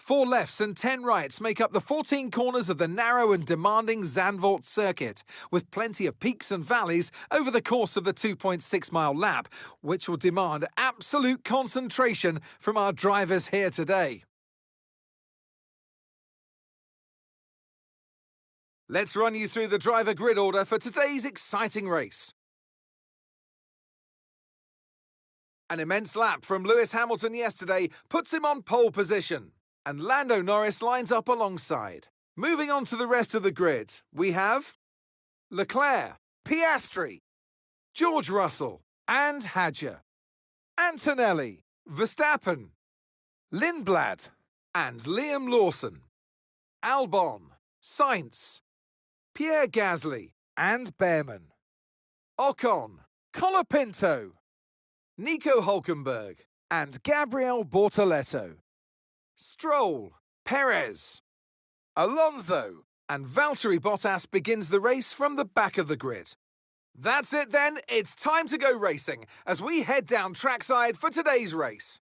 4 lefts and 10 rights make up the 14 corners of the narrow and demanding Zandvoort circuit, with plenty of peaks and valleys over the course of the 2.6-mile lap, which will demand absolute concentration from our drivers here today. Let's run you through the driver grid order for today's exciting race. An immense lap from Lewis Hamilton yesterday puts him on pole position, and Lando Norris lines up alongside. Moving on to the rest of the grid, we have Leclerc, Piastri, George Russell and Hadjar, Antonelli, Verstappen, Lindblad and Liam Lawson, Albon, Sainz, Pierre Gasly and Behrman, Ocon, Colapinto, Nico Hülkenberg and Gabriel Bortoleto, Stroll, Perez, Alonso and Valtteri Bottas begins the race from the back of the grid. That's it then, it's time to go racing as we head down trackside for today's race.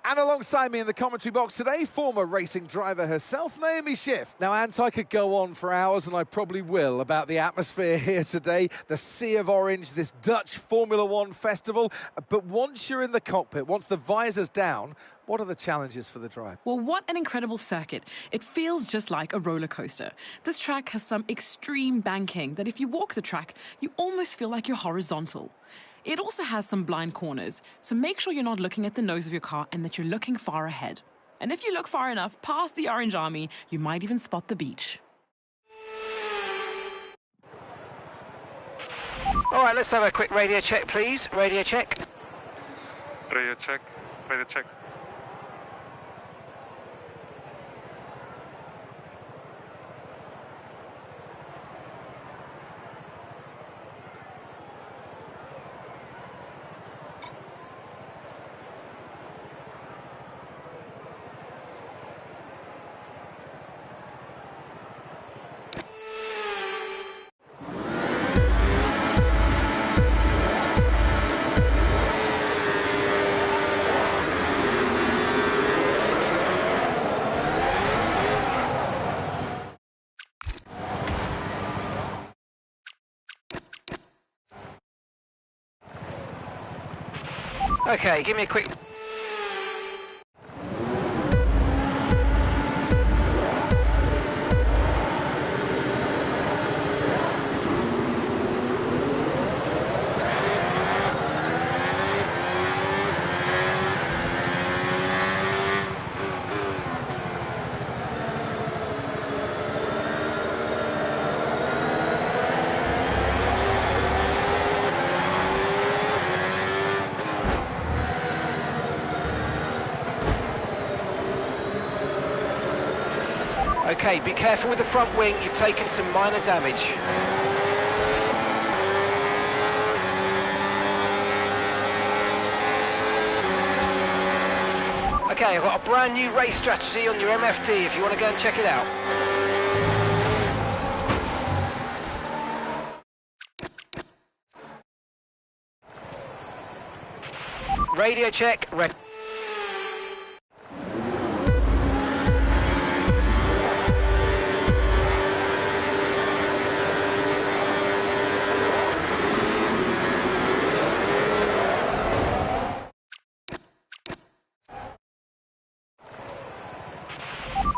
And alongside me in the commentary box today, former racing driver herself, Naomi Schiff. Now, Ant, I could go on for hours, and I probably will, about the atmosphere here today, the sea of orange, this Dutch Formula One festival. But once you're in the cockpit, once the visor's down, what are the challenges for the drive? Well, what an incredible circuit. It feels just like a roller coaster. This track has some extreme banking that if you walk the track, you almost feel like you're horizontal. It also has some blind corners, so make sure you're not looking at the nose of your car and that you're looking far ahead. And if you look far enough past the Orange Army, you might even spot the beach. All right, let's have a quick radio check, please. Radio check. Radio check. Radio check. Okay, give me a quick... Okay, be careful with the front wing, you've taken some minor damage. Okay, I've got a brand new race strategy on your MFD if you want to go and check it out. Radio check,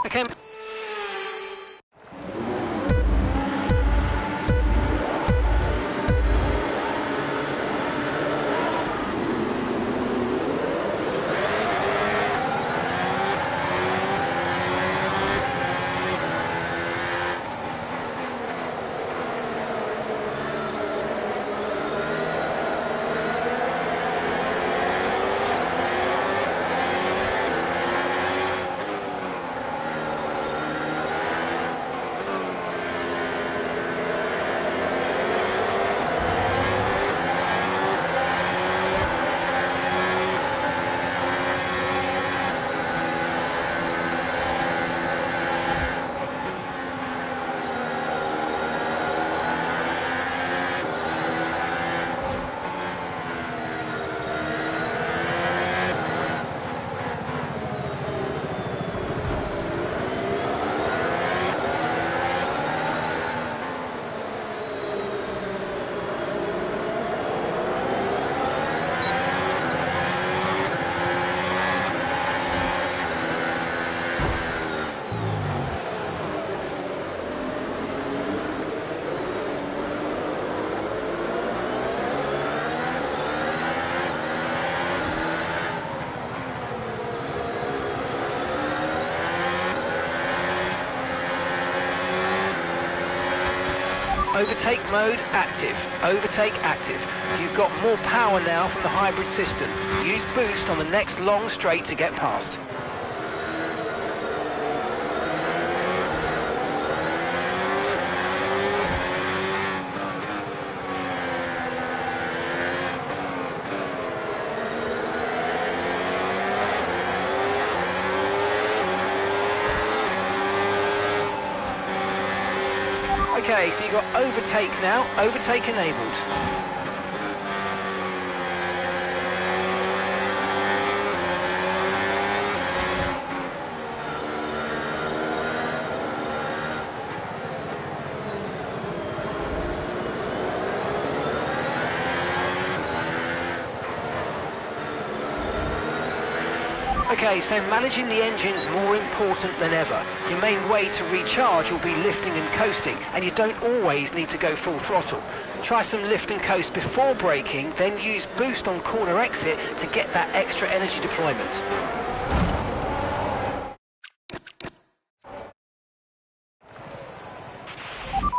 Okay. Overtake mode active. Overtake active. You've got more power now from the hybrid system. Use boost on the next long straight to get past. Okay, so you've got overtake now, overtake enabled. Okay, so managing the engine's more important than ever. Your main way to recharge will be lifting and coasting, and you don't always need to go full throttle. Try some lift and coast before braking, then use boost on corner exit to get that extra energy deployment.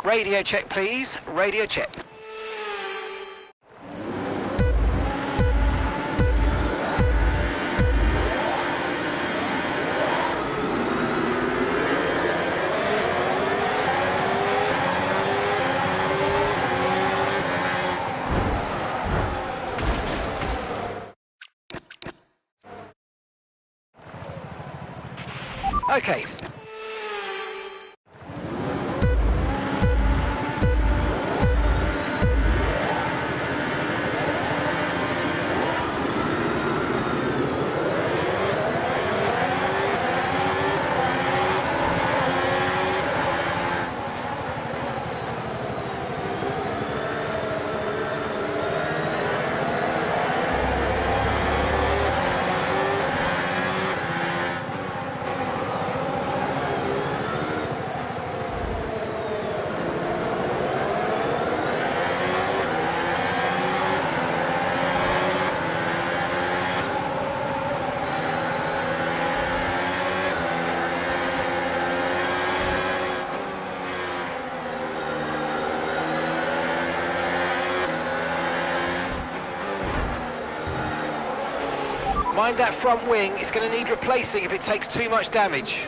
Radio check, please. Radio check. Okay. Mind that front wing, it's going to need replacing if it takes too much damage.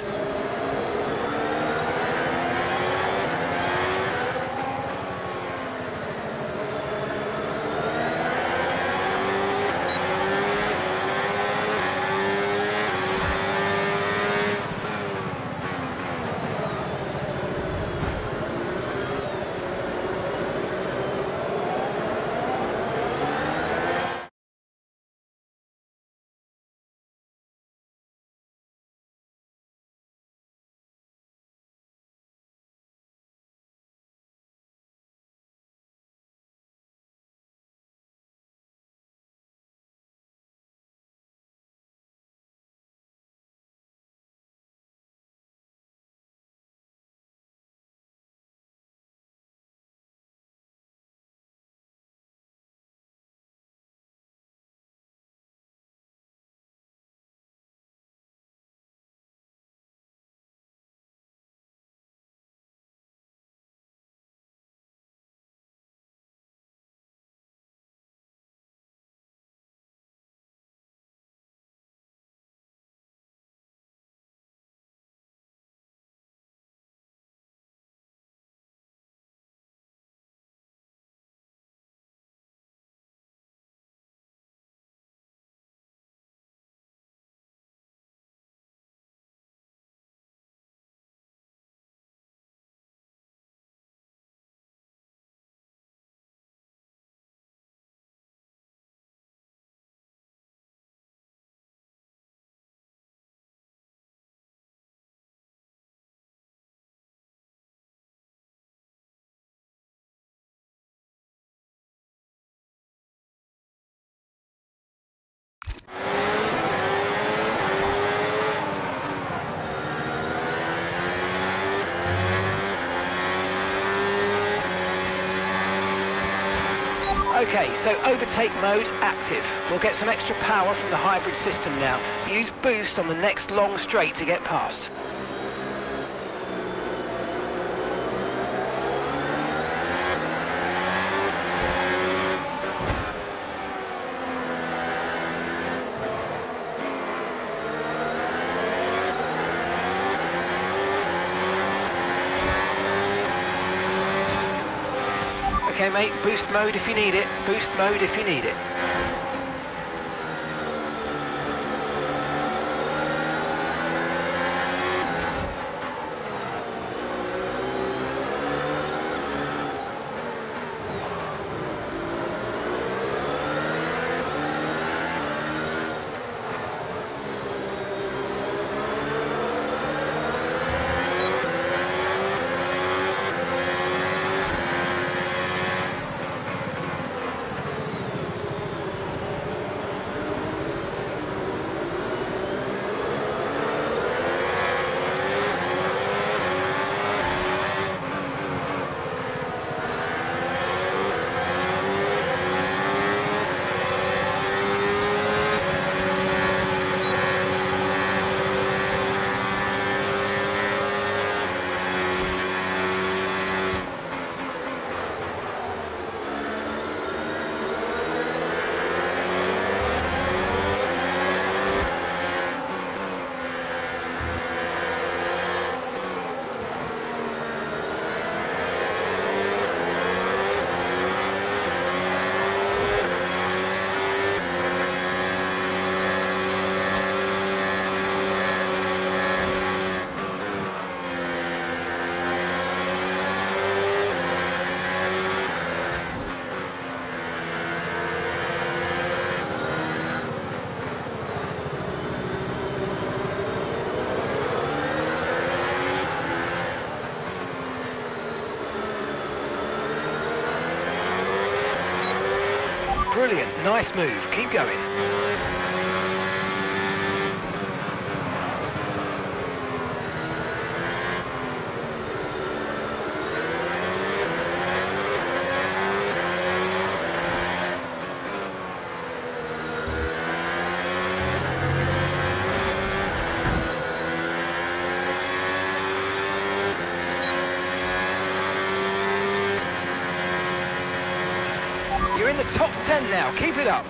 Okay, so overtake mode active. We'll get some extra power from the hybrid system now. Use boost on the next long straight to get past. Okay, mate, boost mode if you need it. Boost mode if you need it. Brilliant, nice move, keep going. You're in the top 10 now, keep it up.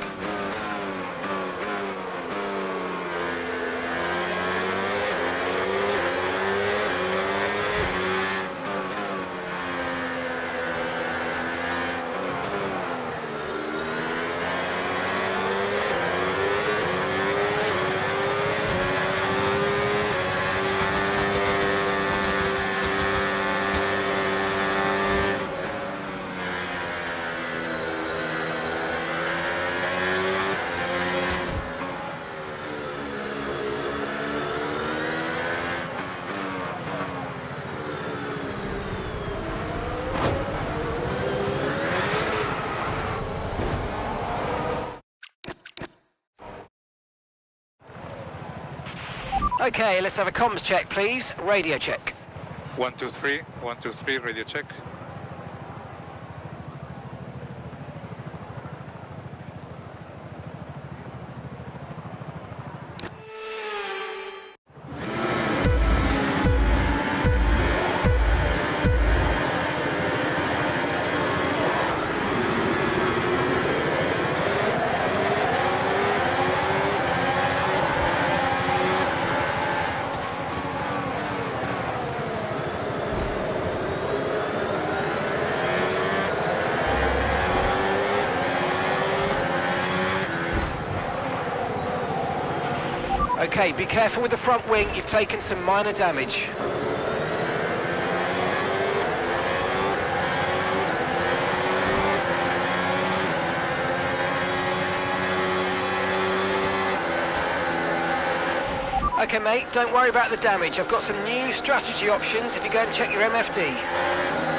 Okay, let's have a comms check, please. Radio check. 123, 123, radio check. Okay, be careful with the front wing, you've taken some minor damage. Okay mate, don't worry about the damage. I've got some new strategy options if you go and check your MFD.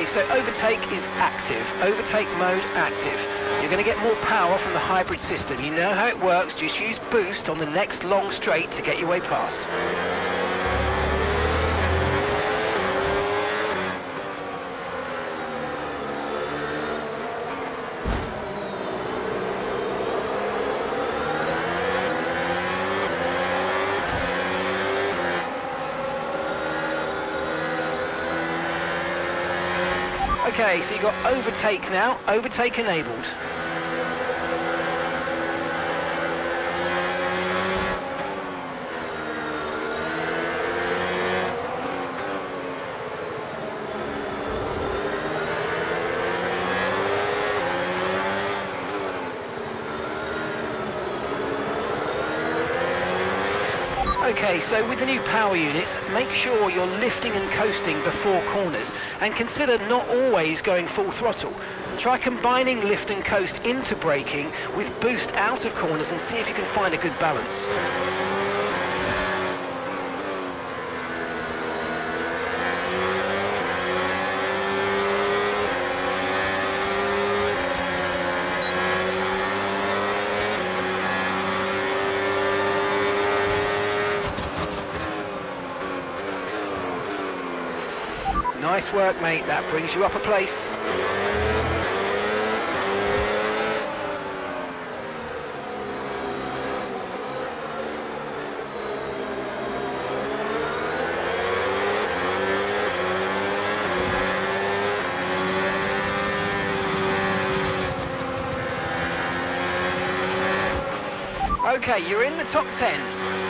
so overtake is active. Overtake mode active. You're going to get more power from the hybrid system. You know how it works. Just use boost on the next long straight to get your way past. Okay, so you've got overtake now, overtake enabled. Okay, so with the new power units, make sure you're lifting and coasting before corners, and consider not always going full throttle. Try combining lift and coast into braking with boost out of corners and see if you can find a good balance. Nice work, mate. That brings you up a place. Okay, you're in the top 10.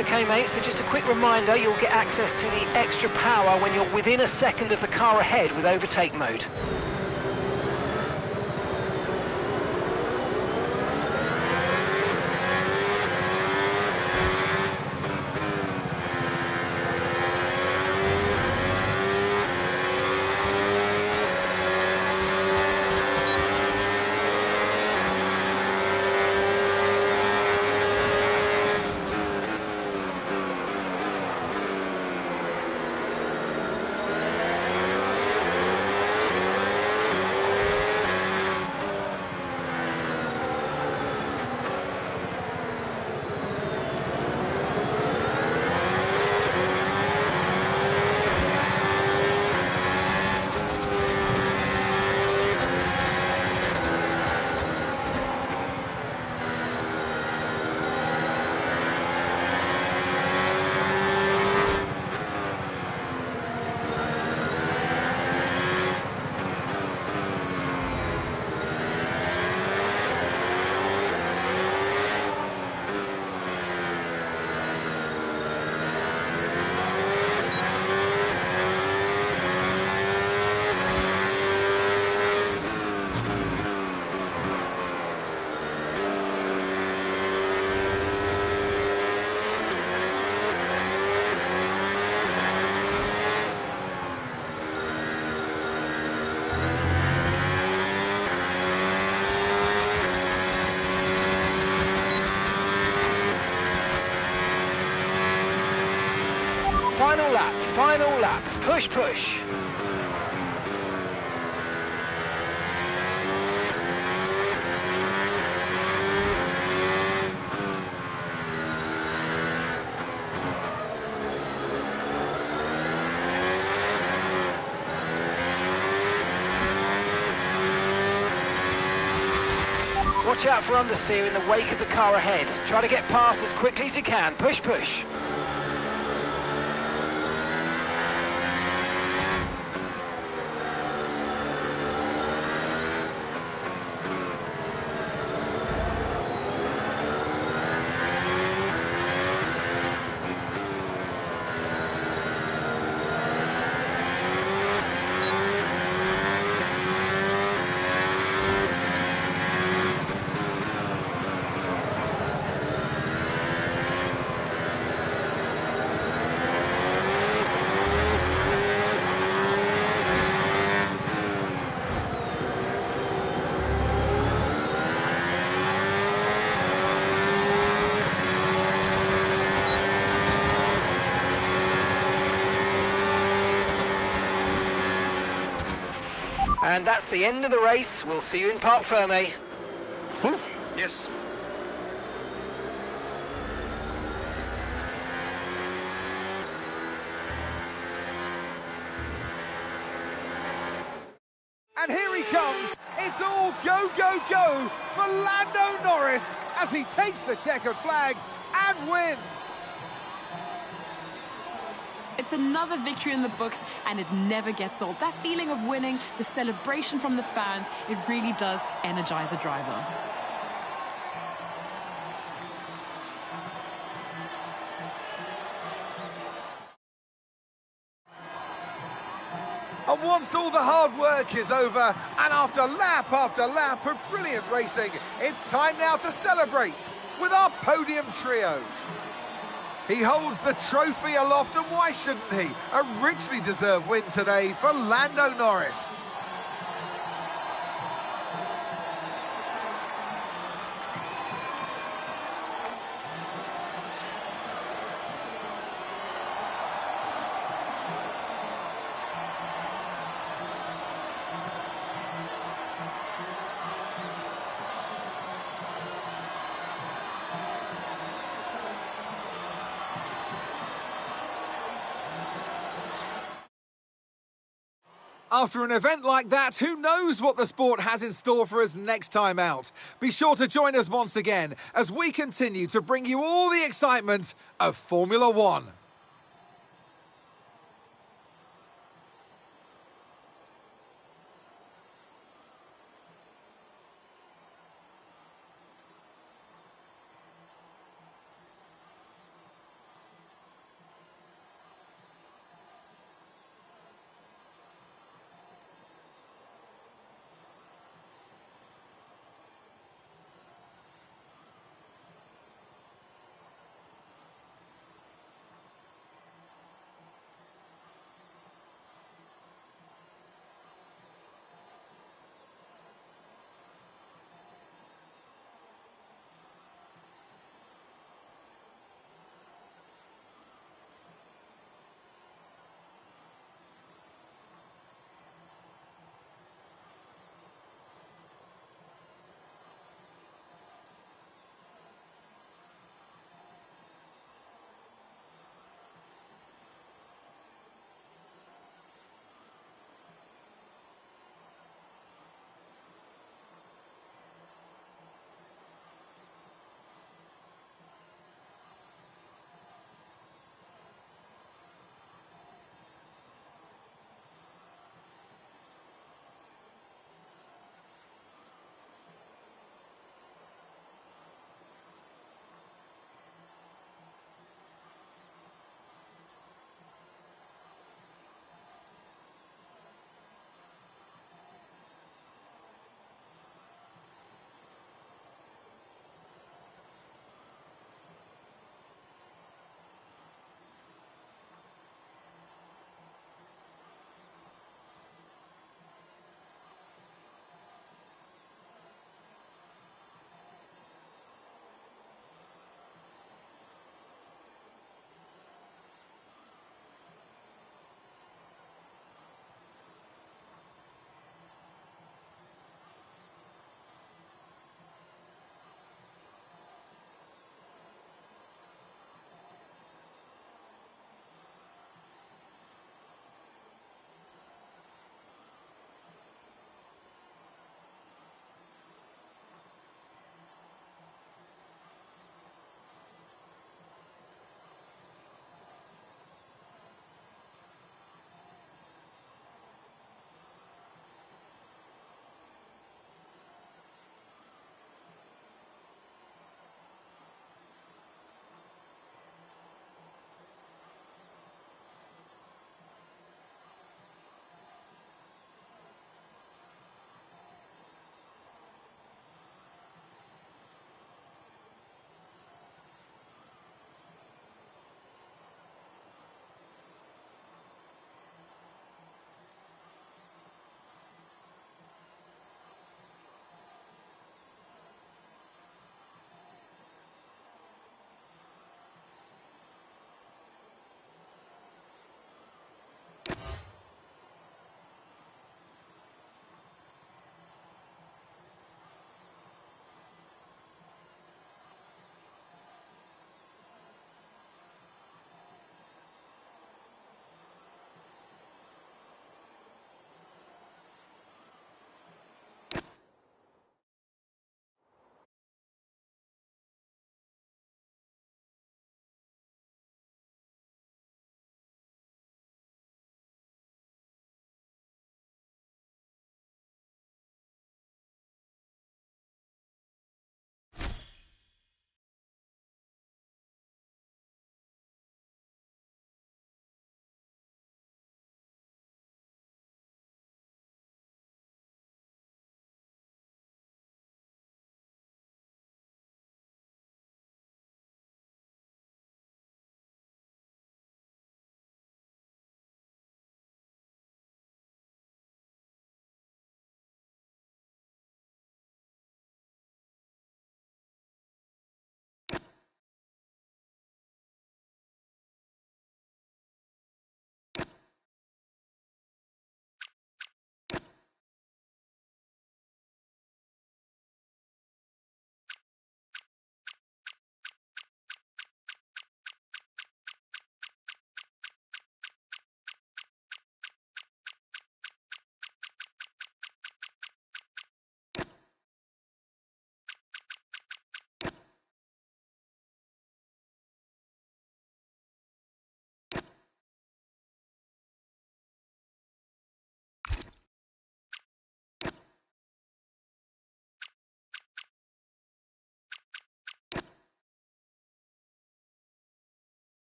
Okay mate, so just a quick reminder, you'll get access to the extra power when you're within a second of the car ahead with overtake mode. Final lap, push, push. Watch out for understeer in the wake of the car ahead. Try to get past as quickly as you can. Push, push. And that's the end of the race. We'll see you in Parc Fermé. Yes. And here he comes. It's all go, go, go for Lando Norris as he takes the checkered flag and wins. It's another victory in the books, and it never gets old. That feeling of winning, the celebration from the fans, it really does energize a driver. And once all the hard work is over, and after lap of brilliant racing, it's time now to celebrate with our podium trio. He holds the trophy aloft, and why shouldn't he? A richly deserved win today for Lando Norris. After an event like that, who knows what the sport has in store for us next time out? Be sure to join us once again as we continue to bring you all the excitement of Formula One.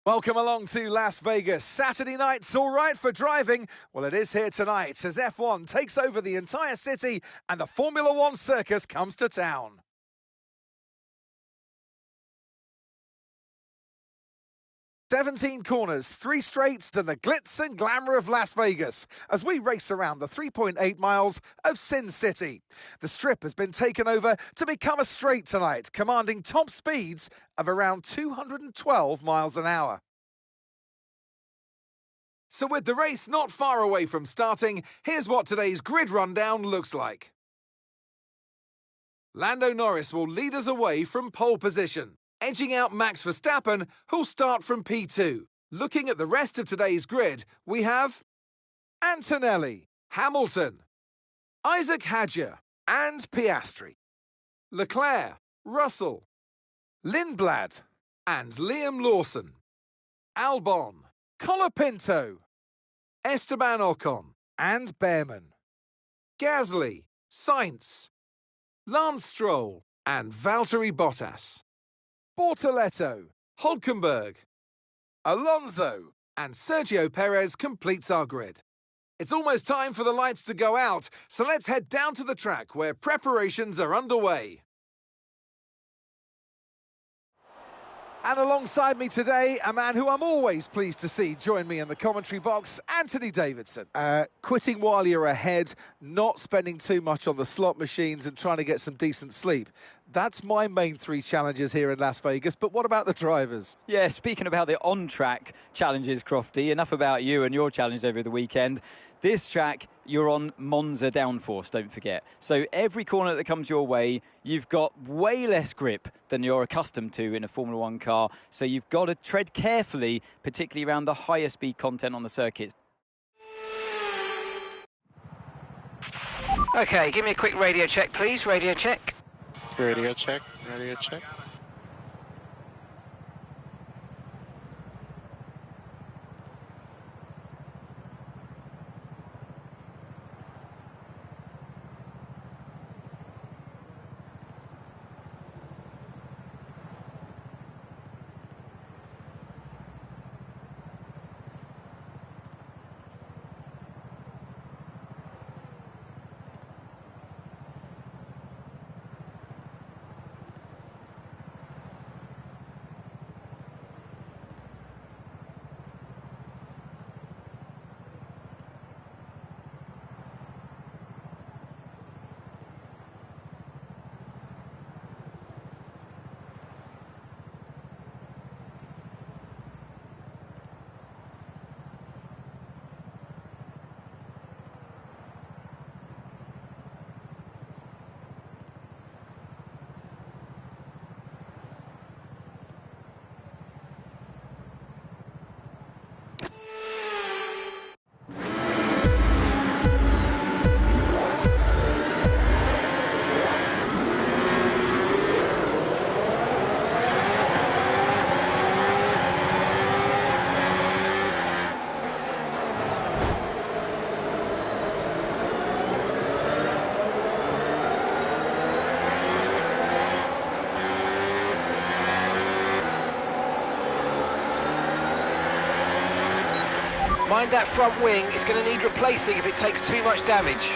Welcome along to Las Vegas. Saturday night's all right for driving. Well, it is here tonight as F1 takes over the entire city and the Formula One circus comes to town. "17 corners, 3 straights and the glitz and glamour of Las Vegas as we race around the 3.8 miles of Sin City. The strip has been taken over to become a straight tonight, commanding top speeds of around 212 miles an hour. So with the race not far away from starting, here's what today's grid rundown looks like. Lando Norris will lead us away from pole position, edging out Max Verstappen, who'll start from P2. Looking at the rest of today's grid, we have Antonelli, Hamilton, Isaac Hadjar, and Piastri, Leclerc, Russell, Lindblad, and Liam Lawson, Albon, Colapinto, Esteban Ocon, and Behrman, Gasly, Sainz, Lance Stroll, and Valtteri Bottas, Bortoletto, Hülkenberg, Alonso, and Sergio Perez completes our grid. It's almost time for the lights to go out, so let's head down to the track where preparations are underway. And alongside me today, a man who I'm always pleased to see join me in the commentary box, Anthony Davidson. Quitting while you're ahead, not spending too much on the slot machines and trying to get some decent sleep. That's my main 3 challenges here in Las Vegas, but what about the drivers? Yeah, speaking about the on-track challenges, Crofty, enough about you and your challenge over the weekend. This track, you're on Monza downforce, don't forget. So every corner that comes your way, you've got way less grip than you're accustomed to in a Formula One car. So you've got to tread carefully, particularly around the higher speed content on the circuits. Okay, give me a quick radio check, please. Radio check. Radio check, radio check. Mind that front wing, it's going to need replacing if it takes too much damage.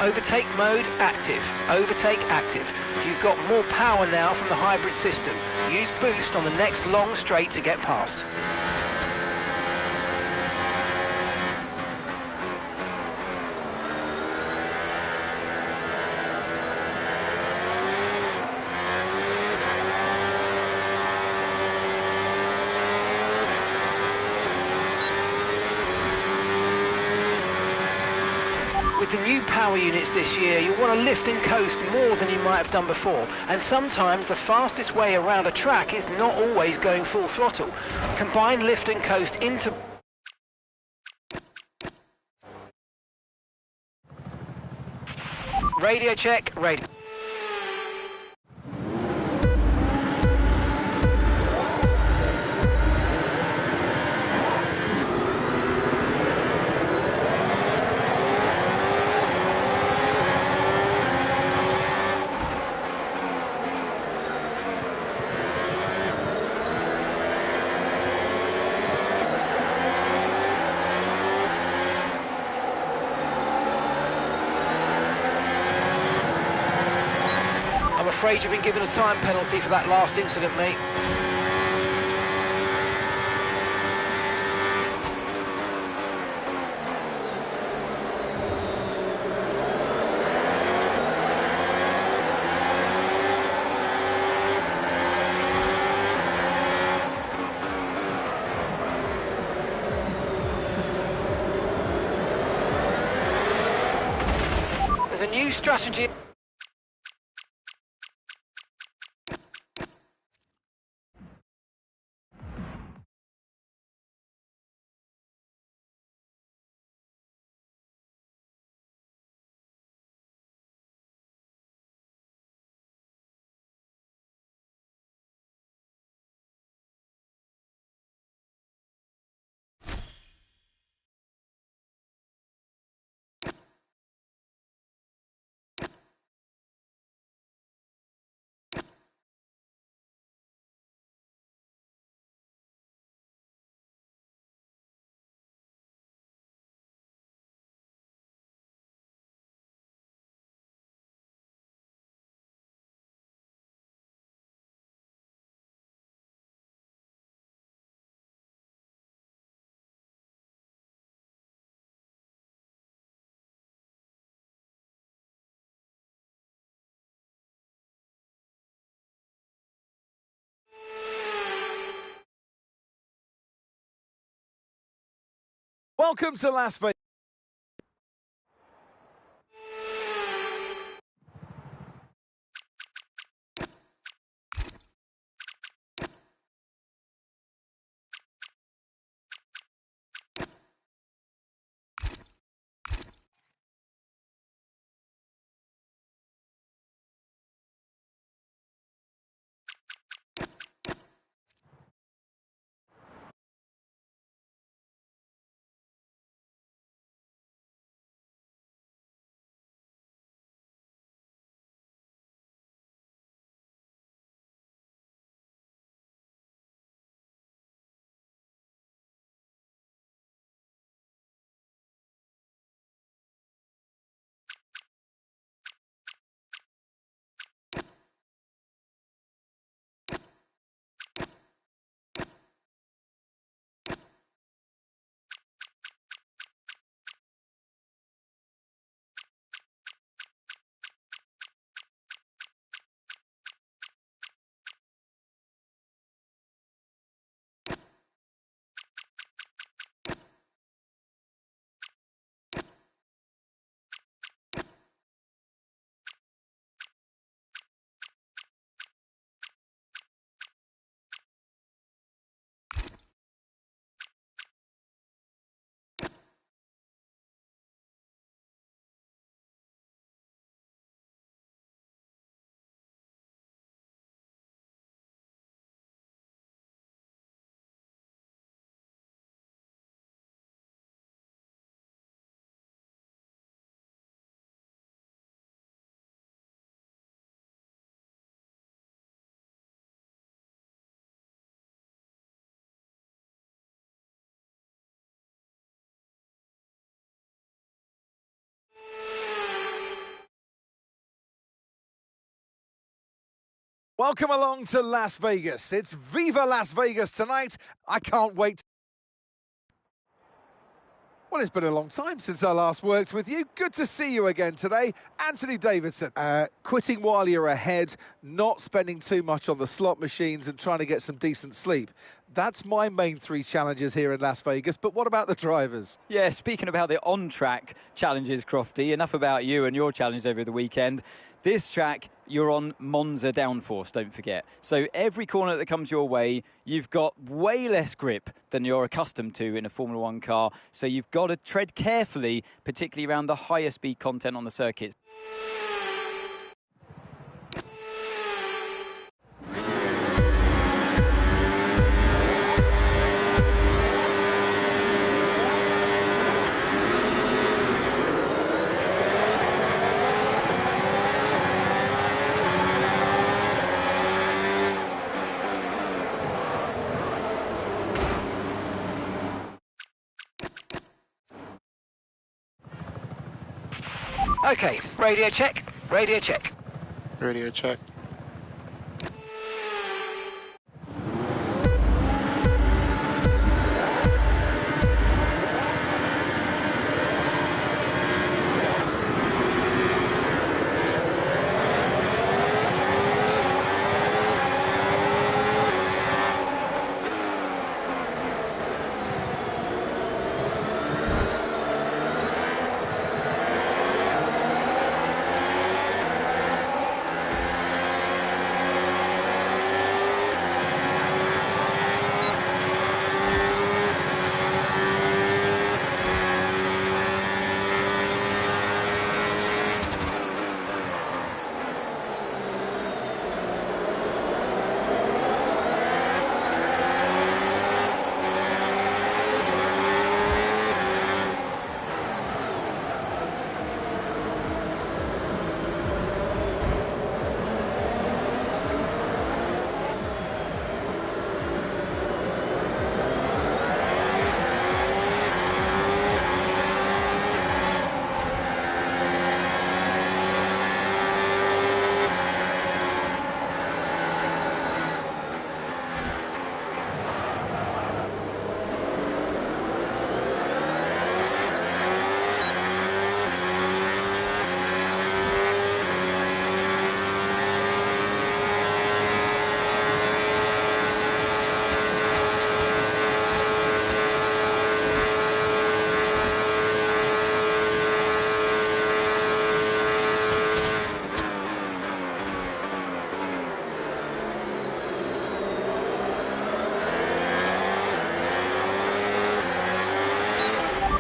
Overtake mode active. Overtake active. You've got more power now from the hybrid system. Use boost on the next long straight to get past. With the new power units this year, you'll want to lift and coast more than you might have done before. And sometimes the fastest way around a track is not always going full throttle. Combine lift and coast into... Radio check, radio. I'm afraid you've been given a time penalty for that last incident, mate. There's a new strategy. Welcome to Las Vegas. Welcome along to Las Vegas. It's Viva Las Vegas tonight. I can't wait. Well, it's been a long time since I last worked with you. Good to see you again today. Anthony Davidson, quitting while you're ahead, not spending too much on the slot machines and trying to get some decent sleep. That's my main three challenges here in Las Vegas, but what about the drivers? Yeah, speaking about the on-track challenges, Crofty, enough about you and your challenge over the weekend. This track, you're on Monza downforce, don't forget. So every corner that comes your way, you've got way less grip than you're accustomed to in a Formula One car. So you've got to tread carefully, particularly around the higher speed content on the circuits. Okay, radio check, radio check. Radio check.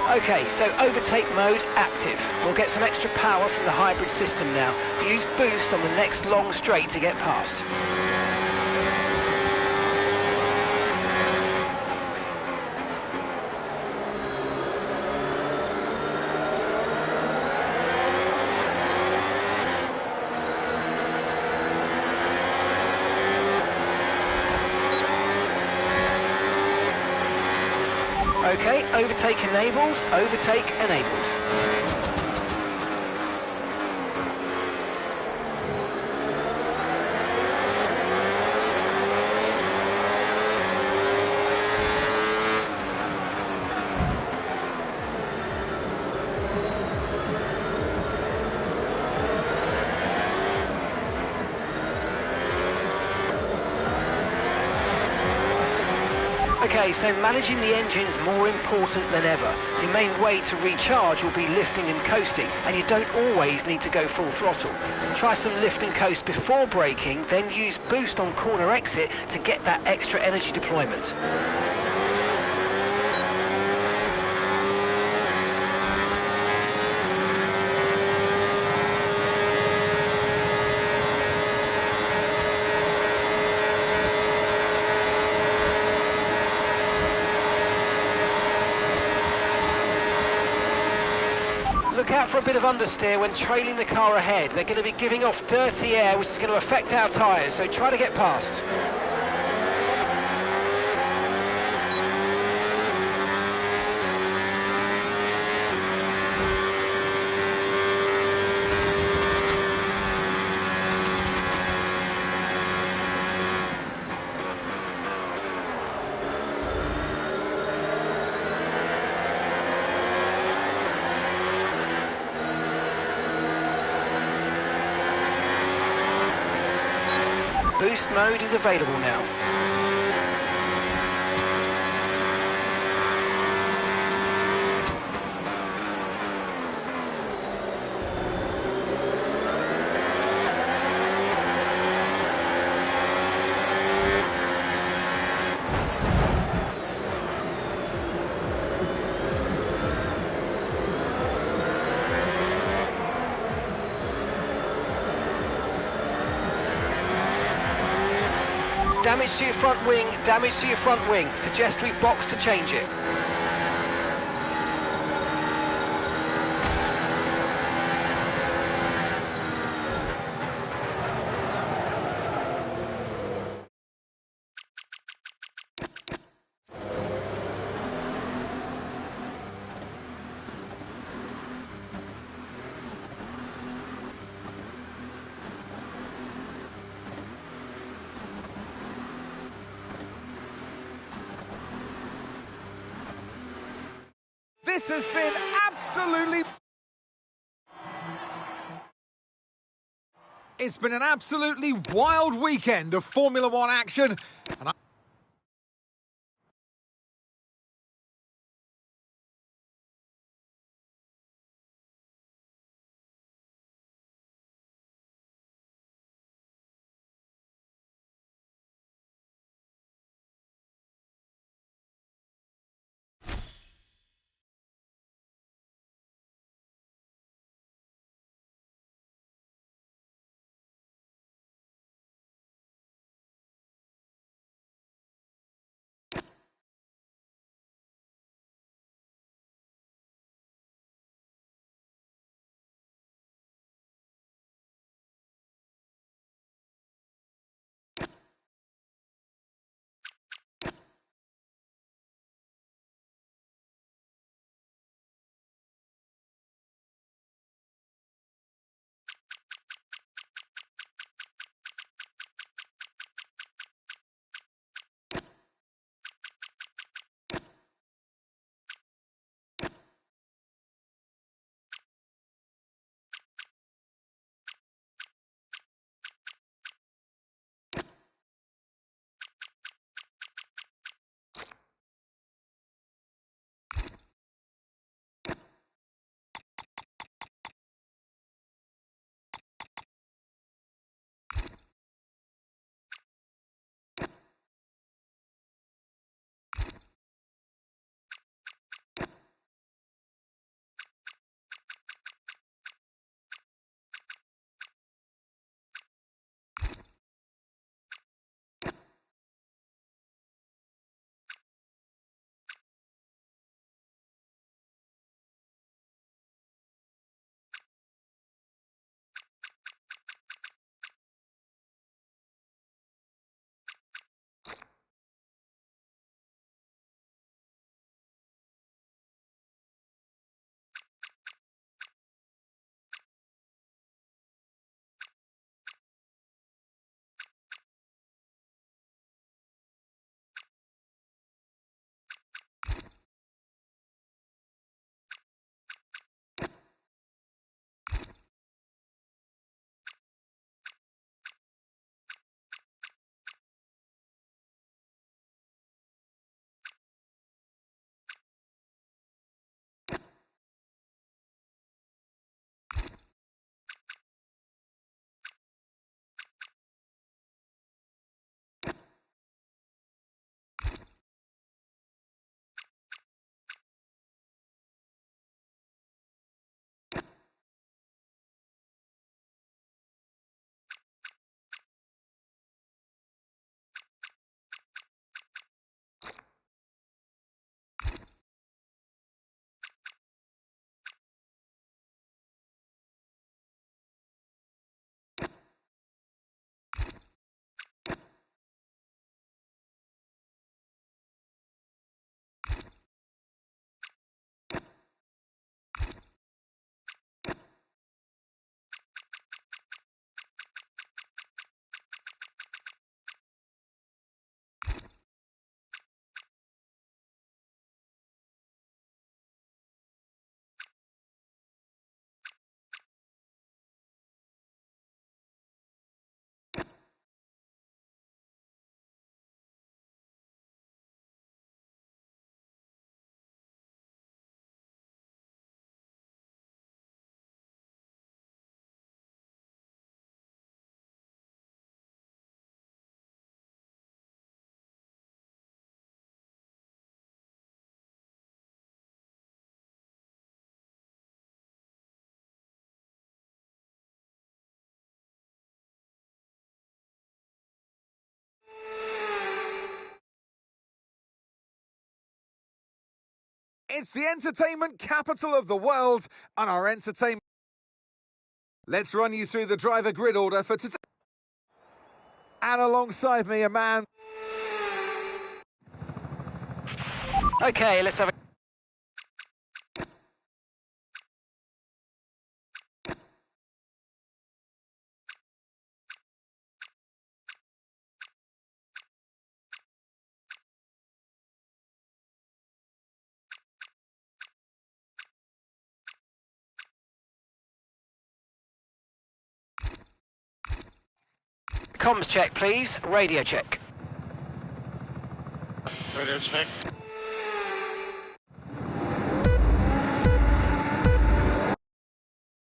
Okay, so overtake mode active. We'll get some extra power from the hybrid system now. Use boost on the next long straight to get past. Okay, overtake enabled, overtake enabled. Okay, so managing the engine's more important than ever. Your main way to recharge will be lifting and coasting, and you don't always need to go full throttle. Try some lift and coast before braking, then use boost on corner exit to get that extra energy deployment. Look out for a bit of understeer when trailing the car ahead. They're going to be giving off dirty air, which is going to affect our tyres, so try to get past. mode is available now. Damage to your front wing, damage to your front wing. Suggest we box to change it. This has been absolutely... It's been an absolutely wild weekend of Formula One action, and It's the entertainment capital of the world, and our entertainment... Let's run you through the driver grid order for today. And alongside me, a man... Okay, let's have a... Comms check, please. Radio check. Radio check.